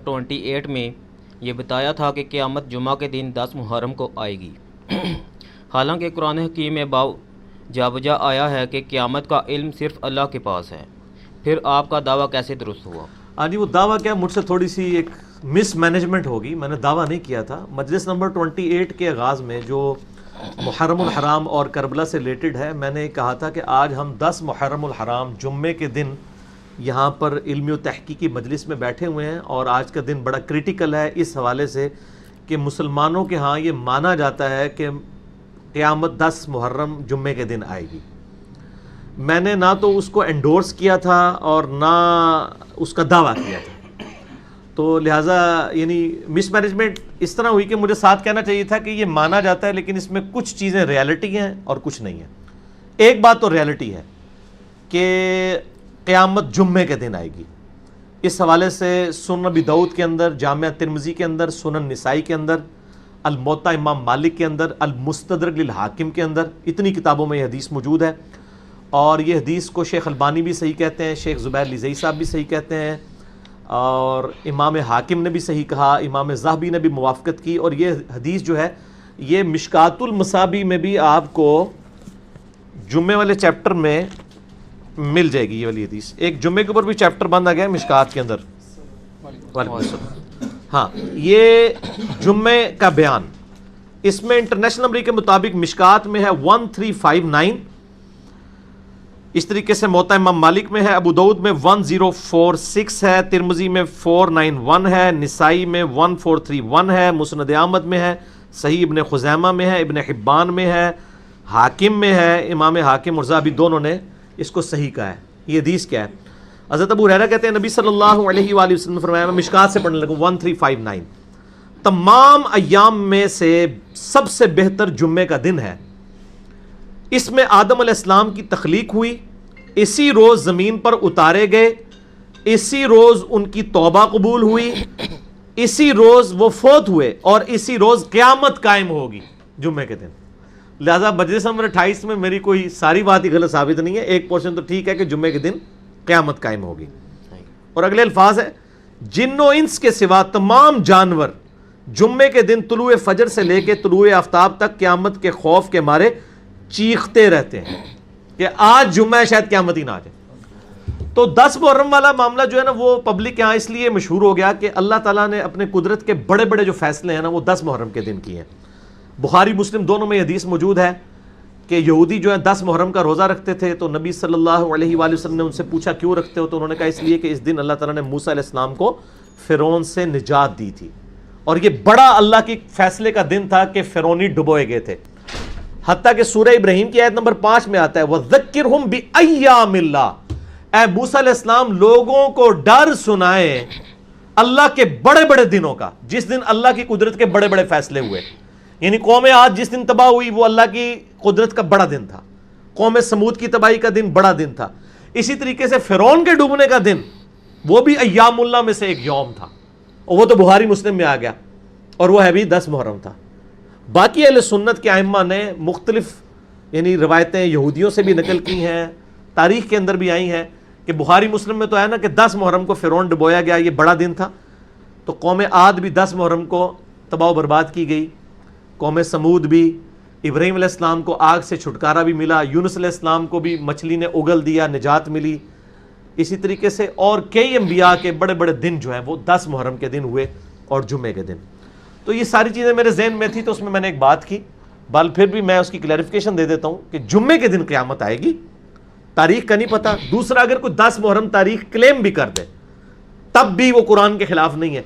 28 میں یہ بتایا تھا کہ قیامت جمعہ کے دن 10 محرم کو آئے گی۔ حالانکہ قرآن حکیم میں جا بجا آیا ہے کہ قیامت کا علم صرف اللہ کے پاس ہے، پھر آپ کا دعویٰ کیسے درست ہوا؟ ہاں جی، وہ دعویٰ کیا، مجھ سے تھوڑی سی ایک مس مینجمنٹ ہوگی، میں نے دعویٰ نہیں کیا تھا۔ مجلس نمبر 28 کے آغاز میں جو محرم الحرام اور کربلا سے ریلیٹڈ ہے، میں نے کہا تھا کہ آج ہم 10 محرم الحرام جمعے کے دن یہاں پر علمی و تحقیقی مجلس میں بیٹھے ہوئے ہیں، اور آج کا دن بڑا کریٹیکل ہے اس حوالے سے کہ مسلمانوں کے ہاں یہ مانا جاتا ہے کہ قیامت 10 محرم جمعے کے دن آئے گی۔ میں نے نہ تو اس کو انڈورس کیا تھا اور نہ اس کا دعویٰ کیا تھا، تو لہٰذا یعنی مس مینجمنٹ اس طرح ہوئی کہ مجھے ساتھ کہنا چاہیے تھا کہ یہ مانا جاتا ہے، لیکن اس میں کچھ چیزیں ریالٹی ہیں اور کچھ نہیں ہیں۔ ایک بات تو ریالٹی ہے کہ قیامت جمعے کے دن آئے گی۔ اس حوالے سے سنن ابی داؤد کے اندر، جامعہ ترمذی کے اندر، سنن نسائی کے اندر، الموطا امام مالک کے اندر، المستدرک للحاکم کے اندر، اتنی کتابوں میں یہ حدیث موجود ہے، اور یہ حدیث کو شیخ البانی بھی صحیح کہتے ہیں، شیخ زبیر لزئی صاحب بھی صحیح کہتے ہیں، اور امام حاکم نے بھی صحیح کہا، امام ذہبی نے بھی موافقت کی، اور یہ حدیث جو ہے یہ مشکات المصابیح میں بھی آپ کو جمعے والے چیپٹر میں مل جائے گی۔ یہ والی حدیث ایک جمعے کے اوپر بھی چیپٹر بند آ گیا ہے مشکات کے اندر۔ وعلیکم السلام۔ ہاں، یہ جمعے کا بیان، اس میں انٹرنیشنل نمبر کے مطابق مشکات میں ہے 1359، اس طریقے سے موطا امام مالک میں ہے، ابو داؤد میں 1046 ہے، ترمذی میں 491 ہے، نسائی میں 1431 ہے، مسند احمد میں ہے، صحیح ابن خزیمہ میں ہے، ابن حبان میں ہے، حاکم میں ہے۔ امام حاکم اور ذہبی دونوں نے اس کو صحیح کہا ہے۔ یہ حدیث کیا ہے؟ حضرت ابو ہریرہ کہتے ہیں نبی صلی اللہ علیہ وآلہ وسلم نے فرمایا، میں مشکات سے پڑھنے لگوں 1359، تمام ایام میں سے سب سے بہتر جمعے کا دن ہے، اس میں آدم علیہ السلام کی تخلیق ہوئی، اسی روز زمین پر اتارے گئے، اسی روز ان کی توبہ قبول ہوئی، اسی روز وہ فوت ہوئے، اور اسی روز قیامت قائم ہوگی جمعے کے دن۔ لہذا مجلس نمبر 28 میں میری کوئی ساری بات ہی غلط ثابت نہیں ہے، ایک پورشن تو ٹھیک ہے کہ جمعے کے دن قیامت قائم ہوگی۔ اور اگلے الفاظ ہے، جن و انس کے سوا تمام جانور جمعے کے دن طلوع فجر سے لے کے طلوع آفتاب تک قیامت کے خوف کے مارے چیختے رہتے ہیں کہ آج جمعہ ہے، شاید قیامت ہی نہ آ جائے۔ تو 10 محرم والا معاملہ جو ہے نا، وہ پبلک یہاں اس لیے مشہور ہو گیا کہ اللہ تعالیٰ نے اپنے قدرت کے بڑے بڑے جو فیصلے ہیں نا، وہ 10 محرم کے دن کیے ہیں۔ بخاری مسلم دونوں میں حدیث موجود ہے کہ یہودی جو ہے 10 محرم کا روزہ رکھتے تھے، تو نبی صلی اللہ علیہ وآلہ وسلم نے ان سے پوچھا کیوں رکھتے ہو، تو انہوں نے کہا اس لیے کہ اس دن اللہ تعالیٰ نے موسیٰ علیہ السلام کو فرعون سے نجات دی تھی، اور یہ بڑا اللہ کے فیصلے کا دن تھا کہ فرعونی ڈبوئے گئے تھے۔ حتیٰ کہ سورہ ابراہیم کی آیت نمبر 5 میں آتا ہے وَذَكِّرْهُمْ بِأَيَّامِ اللَّهِ، اے موسیٰ علیہ السلام لوگوں کو ڈر سنائے اللہ کے بڑے بڑے دنوں کا، جس دن اللہ کی قدرت کے بڑے بڑے فیصلے ہوئے۔ یعنی قوم عاد جس دن تباہ ہوئی وہ اللہ کی قدرت کا بڑا دن تھا، قوم سمود کی تباہی کا دن بڑا دن تھا، اسی طریقے سے فرعون کے ڈوبنے کا دن وہ بھی ایام اللہ میں سے ایک یوم تھا، اور وہ تو بخاری مسلم میں آ گیا، اور وہ ہے بھی 10 محرم تھا۔ باقی اہل سنت کے ائمہ نے مختلف یعنی روایتیں یہودیوں سے بھی نقل کی ہیں، تاریخ کے اندر بھی آئی ہیں کہ بخاری مسلم میں تو ہے نا کہ 10 محرم کو فرعون ڈبویا گیا، یہ بڑا دن تھا، تو قوم عاد بھی 10 محرم کو تباہ و برباد کی گئی، قوم سمود بھی، ابراہیم علیہ السلام کو آگ سے چھٹکارا بھی ملا، یونس علیہ السلام کو بھی مچھلی نے اگل دیا، نجات ملی، اسی طریقے سے اور کئی انبیاء کے بڑے بڑے دن جو ہیں وہ 10 محرم کے دن ہوئے اور جمعے کے دن۔ تو یہ ساری چیزیں میرے ذہن میں تھی، تو اس میں نے ایک بات کی، بل پھر بھی میں اس کی کلیریفیکیشن دے دیتا ہوں کہ جمعے کے دن قیامت آئے گی، تاریخ کا نہیں پتہ۔ دوسرا، اگر کوئی 10 محرم تاریخ کلیم بھی کر دے تب بھی وہ قرآن کے خلاف نہیں ہے۔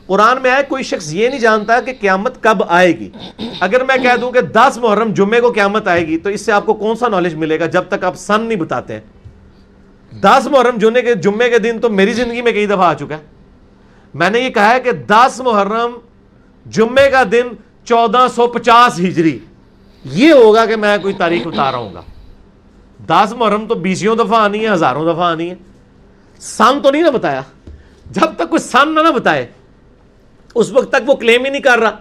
قرآن میں آئے کوئی شخص یہ نہیں جانتا کہ قیامت کب آئے گی۔ اگر میں کہہ دوں کہ 10 محرم جمعے کو قیامت آئے گی، تو اس سے آپ کو کون سا نالج ملے گا جب تک آپ سن نہیں بتاتے ہیں۔ 10 محرم جمعے کے دن تو میری زندگی میں کئی دفعہ آ چکا ہے۔ میں نے یہ کہا ہے کہ 10 محرم جمعے کا دن 1450 ہجری یہ ہوگا کہ میں کوئی تاریخ بتا رہا ہوں گا۔ 10 محرم تو 20 دفعہ آنی ہے، ہزاروں دفعہ آنی ہے، سن تو نہیں نہ بتایا۔ جب تک کوئی سن نہ بتائے اس وقت تک وہ کلیم ہی نہیں کر رہا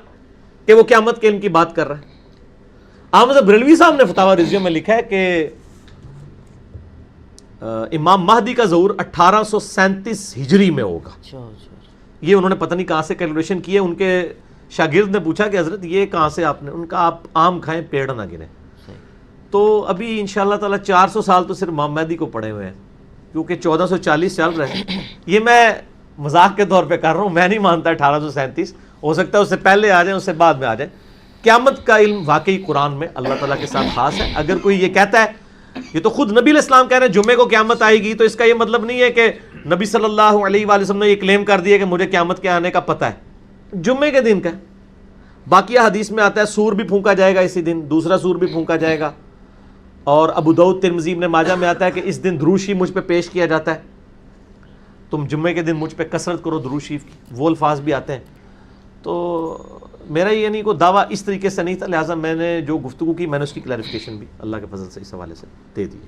کہ وہ قیامت کے علم کی بات کر رہا ہے۔ احمد بریلوی صاحب نے فتاوی رضویہ میں لکھا ہے کہ امام مہدی کا ظہور 1837 ہجری میں ہوگا۔ یہ انہوں نے پتہ نہیں کہاں سے کیلکولیشن کی ہے. ان کے شاگرد نے پوچھا کہ حضرت یہ کہاں سے آپ نے, ان کا آپ آم کھائیں پیڑ نہ گریں. تو ابھی انشاءاللہ تعالیٰ 400 سال تو صرف امام مہدی کو پڑے ہوئے ہیں, کیونکہ 1440 چل رہے ہیں. یہ میں مذاق کے طور پہ کر رہا ہوں, میں نہیں مانتا 1837, ہو سکتا ہے اس سے پہلے آ جائیں, اس سے بعد میں آ جائیں. قیامت کا علم واقعی قرآن میں اللہ تعالیٰ کے ساتھ خاص ہے. اگر کوئی یہ کہتا ہے, یہ تو خود نبی علیہ السلام کہہ رہے ہیں جمعے کو قیامت آئے گی, تو اس کا یہ مطلب نہیں ہے کہ نبی صلی اللہ علیہ وآلہ وسلم نے یہ کلیم کر دیا کہ مجھے قیامت کے آنے کا پتہ ہے. جمعے کے دن کا. باقی حدیث میں آتا ہے سور بھی پھونکا جائے گا اسی دن, دوسرا سور بھی پھونکا جائے گا. اور ابو داؤد ترمذی ابن ماجہ میں آتا ہے کہ اس دن درود شریف مجھ پہ پیش کیا جاتا ہے, تم جمعے کے دن مجھ پہ کثرت کرو درود شریف کی. وہ الفاظ بھی آتے ہیں. تو میرا یہ نہیں کوئی دعویٰ اس طریقے سے نہیں تھا, لہٰذا میں نے جو گفتگو کی میں نے اس کی کلیریفیکیشن بھی اللہ کے فضل سے اس حوالے سے دے دی.